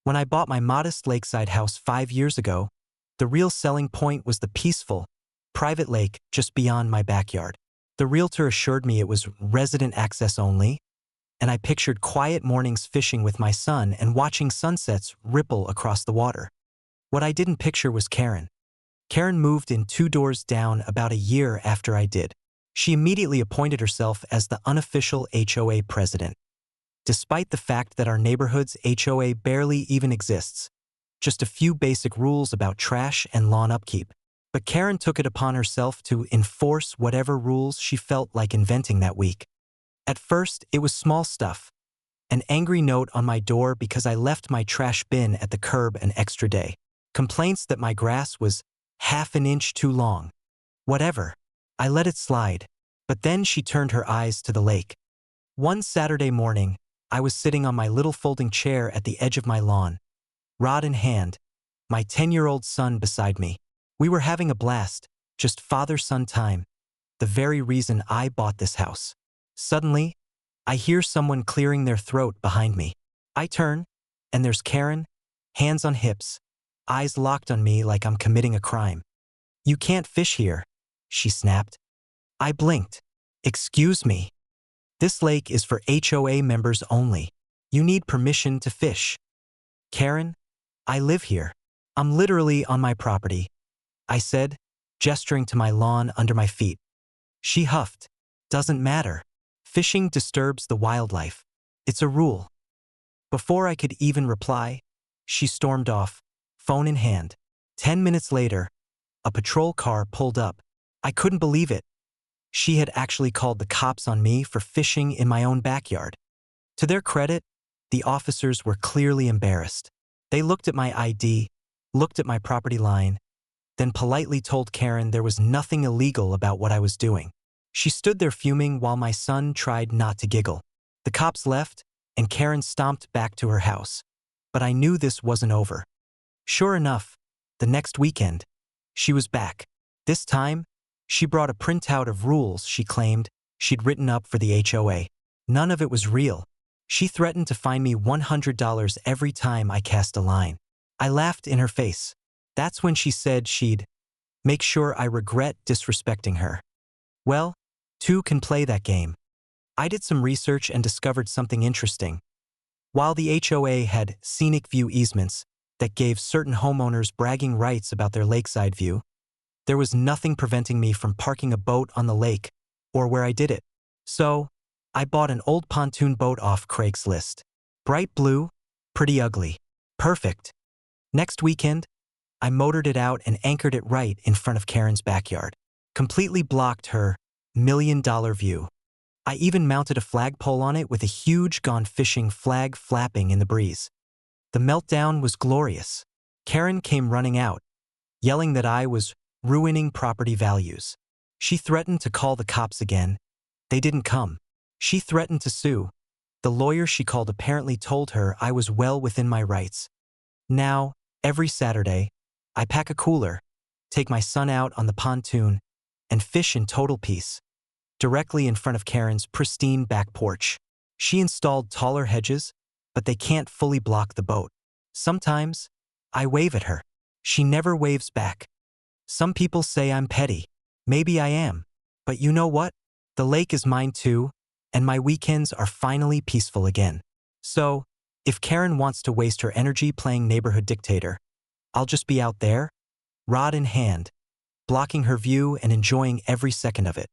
When I bought my modest lakeside house 5 years ago, the real selling point was the peaceful, private lake just beyond my backyard. The realtor assured me it was resident access only, and I pictured quiet mornings fishing with my son and watching sunsets ripple across the water. What I didn't picture was Karen. Karen moved in 2 doors down about a year after I did. She immediately appointed herself as the unofficial HOA president, despite the fact that our neighborhood's HOA barely even exists. Just a few basic rules about trash and lawn upkeep. But Karen took it upon herself to enforce whatever rules she felt like inventing that week. At first, it was small stuff. An angry note on my door because I left my trash bin at the curb an extra day. Complaints that my grass was half an inch too long. Whatever. I let it slide. But then she turned her eyes to the lake. One Saturday morning, I was sitting on my little folding chair at the edge of my lawn, rod in hand, my 10-year-old son beside me. We were having a blast, just father-son time, the very reason I bought this house. Suddenly, I hear someone clearing their throat behind me. I turn, and there's Karen, hands on hips, eyes locked on me like I'm committing a crime. "You can't fish here," she snapped. I blinked. "Excuse me. This lake is for HOA members only. You need permission to fish." "Karen, I live here. I'm literally on my property," I said, gesturing to my lawn under my feet. She huffed. "Doesn't matter. Fishing disturbs the wildlife. It's a rule." Before I could even reply, she stormed off, phone in hand. 10 minutes later, a patrol car pulled up. I couldn't believe it. She had actually called the cops on me for fishing in my own backyard. To their credit, the officers were clearly embarrassed. They looked at my ID, looked at my property line, then politely told Karen there was nothing illegal about what I was doing. She stood there fuming while my son tried not to giggle. The cops left, and Karen stomped back to her house. But I knew this wasn't over. Sure enough, the next weekend, she was back. This time, she brought a printout of rules she claimed she'd written up for the HOA. None of it was real. She threatened to fine me $100 every time I cast a line. I laughed in her face. That's when she said she'd make sure I regret disrespecting her. Well, two can play that game. I did some research and discovered something interesting. While the HOA had scenic view easements that gave certain homeowners bragging rights about their lakeside view, there was nothing preventing me from parking a boat on the lake or where I did it. So, I bought an old pontoon boat off Craigslist. Bright blue, pretty ugly. Perfect. Next weekend, I motored it out and anchored it right in front of Karen's backyard. Completely blocked her million-dollar view. I even mounted a flagpole on it with a huge gone fishing flag flapping in the breeze. The meltdown was glorious. Karen came running out, yelling that I was ruining property values. She threatened to call the cops again. They didn't come. She threatened to sue. The lawyer she called apparently told her I was well within my rights. Now, every Saturday, I pack a cooler, take my son out on the pontoon, and fish in total peace, directly in front of Karen's pristine back porch. She installed taller hedges, but they can't fully block the boat. Sometimes, I wave at her. She never waves back. Some people say I'm petty. Maybe I am. But you know what? The lake is mine too, and my weekends are finally peaceful again. So, if Karen wants to waste her energy playing neighborhood dictator, I'll just be out there, rod in hand, blocking her view and enjoying every second of it.